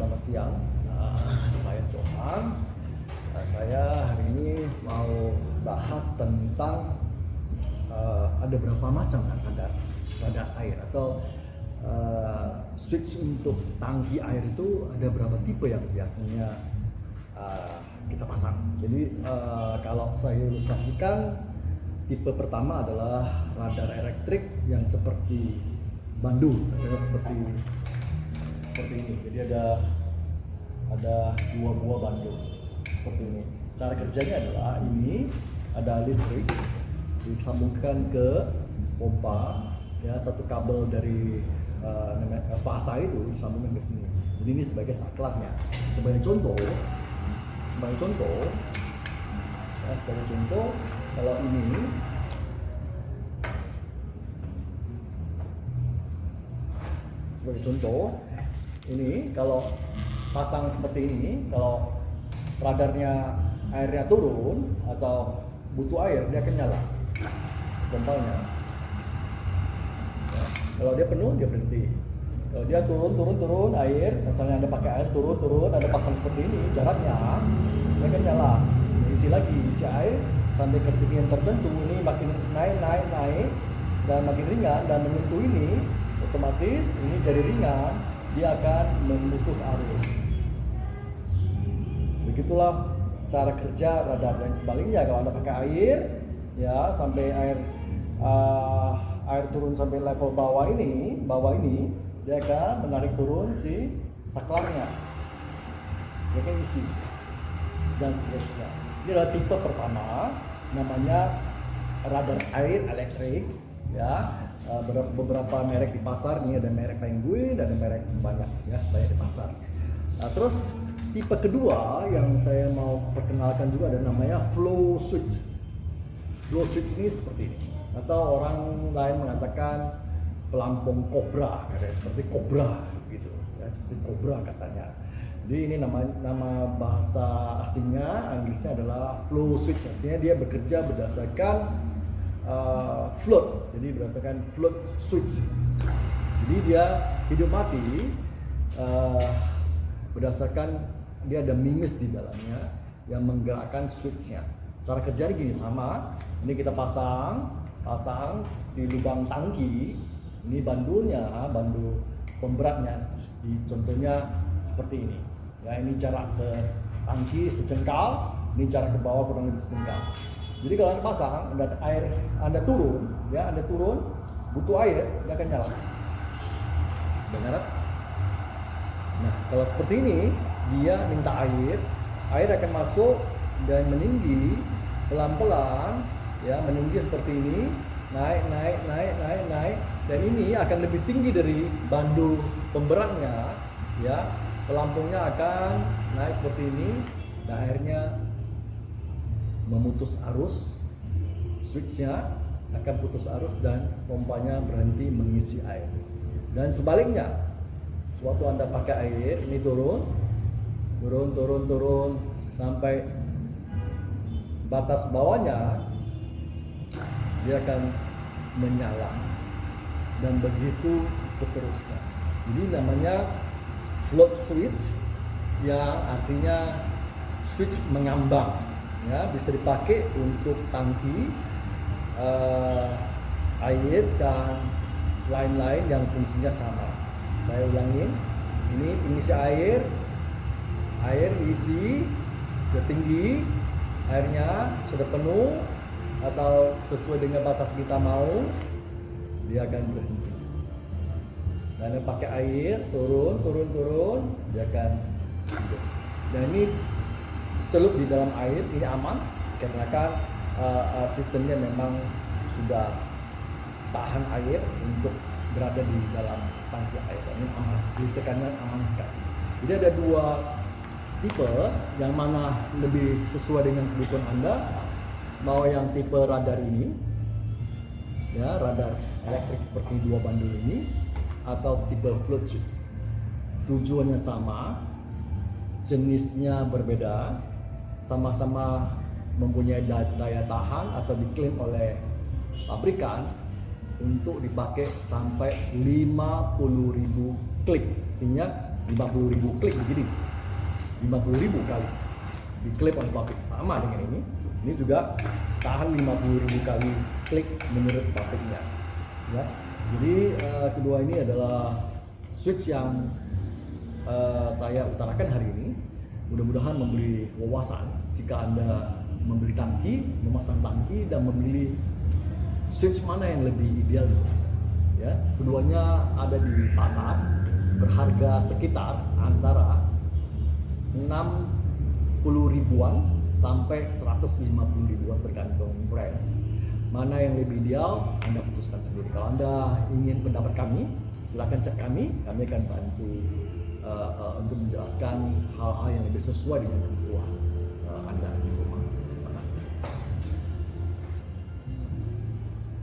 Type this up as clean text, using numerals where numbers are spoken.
selamat siang. Saya Johan. Saya hari ini mau bahas tentang ada berapa macam kan radar air atau switch untuk tangki air itu ada berapa tipe yang biasanya kita pasang. Jadi kalau saya ilustrasikan, tipe pertama adalah radar elektrik yang seperti bandu, seperti ini. Jadi ada dua buah bandu seperti ini. Cara kerjanya adalah ini ada listrik disambungkan ke pompa, ya, satu kabel dari fasa itu disambungkan ke sini. Jadi ini sebagai saklarnya. Sebagai contoh, kalau ini sebagai contoh, ini kalau pasang seperti ini, kalau radarnya airnya turun atau butuh air, dia akan nyala pompanya. Ya, kalau dia penuh, dia berhenti. Kalau dia turun air, misalnya Anda pakai air turun, Anda pasang seperti ini, jaraknya dia akan nyala. Isi air sampai ke ketinggian tertentu, ini makin naik dan makin ringan, dan menyentuh ini otomatis ini jadi ringan, dia akan memutus arus. Begitulah cara kerja radar. Dan sebaliknya, kalau Anda pakai air, ya, sampai air turun sampai level bawah ini, dia akan menarik turun si saklarnya, dia akan isi, dan seterusnya. Ini adalah tipe pertama, namanya radar air elektrik, ya. Beberapa merek di pasar, ini ada merek Penguin, ada merek banyak di pasar. Nah, terus tipe kedua yang saya mau perkenalkan juga ada namanya flow switch. Flow switch ini seperti ini, atau orang lain mengatakan pelampung kobra, kayak seperti kobra gitu, ya, seperti kobra katanya. Jadi ini nama bahasa asingnya, Inggrisnya adalah flow switch. Artinya dia bekerja berdasarkan float, jadi berdasarkan float switch. Jadi dia hidup mati berdasarkan dia ada mimis di dalamnya yang menggerakkan switchnya. Cara kerjanya gini, sama. Ini kita pasang di lubang tangki. Ini bandu pemberatnya, contohnya seperti ini. Ya, ini jarak ke tangki sejengkal, ini jarak ke bawah kurang lebih sejengkal. Jadi kalau Anda pasang, Anda turun, butuh air, dia akan nyala. Benar? Nah, kalau seperti ini, dia minta air akan masuk dan meninggi pelan-pelan, ya, meninggi seperti ini, naik, dan ini akan lebih tinggi dari bandu pemberatnya, ya. Pelampungnya akan naik seperti ini, dan akhirnya memutus arus, switchnya akan putus arus dan pompanya berhenti mengisi air. Dan sebaliknya, sewaktu Anda pakai air, ini turun sampai batas bawahnya, dia akan menyala, dan begitu seterusnya. Jadi namanya float switch, yang artinya switch mengambang, ya, bisa dipakai untuk tangki air dan lain-lain yang fungsinya sama. Saya ulangin, ini pengisi air isi sudah tinggi, airnya sudah penuh atau sesuai dengan batas kita mau, dia akan berhenti. Dan pakai air turun, dia akan hidup. Dan ini celup di dalam air, ini aman karena kan sistemnya memang sudah tahan air untuk berada di dalam tangki air. Ini aman, listrikannya aman sekali. Jadi ada dua tipe, yang mana lebih sesuai dengan kebutuhan Anda. Mau yang tipe radar ini, ya, radar elektrik seperti dua bandul ini, atau tipe float switch. Tujuannya sama, jenisnya berbeda, sama-sama mempunyai daya tahan atau diklaim oleh pabrikan untuk dipakai sampai 50.000 klik. Artinya 50.000 klik begini, 50.000 kali diklik oleh pabrik. Sama dengan ini juga tahan 50.000 kali klik menurut pabriknya ya. Jadi kedua ini adalah switch yang saya utarakan hari ini. Mudah-mudahan memberi wawasan jika Anda membeli tangki, memasang tangki, dan memilih switch mana yang lebih ideal ya. Keduanya ada di pasar, berharga sekitar antara 60 ribuan sampai 150 ribuan tergantung brand. Mana yang lebih ideal Anda putuskan sendiri. Kalau Anda ingin pendapat kami, silakan cek kami akan bantu untuk menjelaskan hal-hal yang lebih sesuai dengan kebutuhan.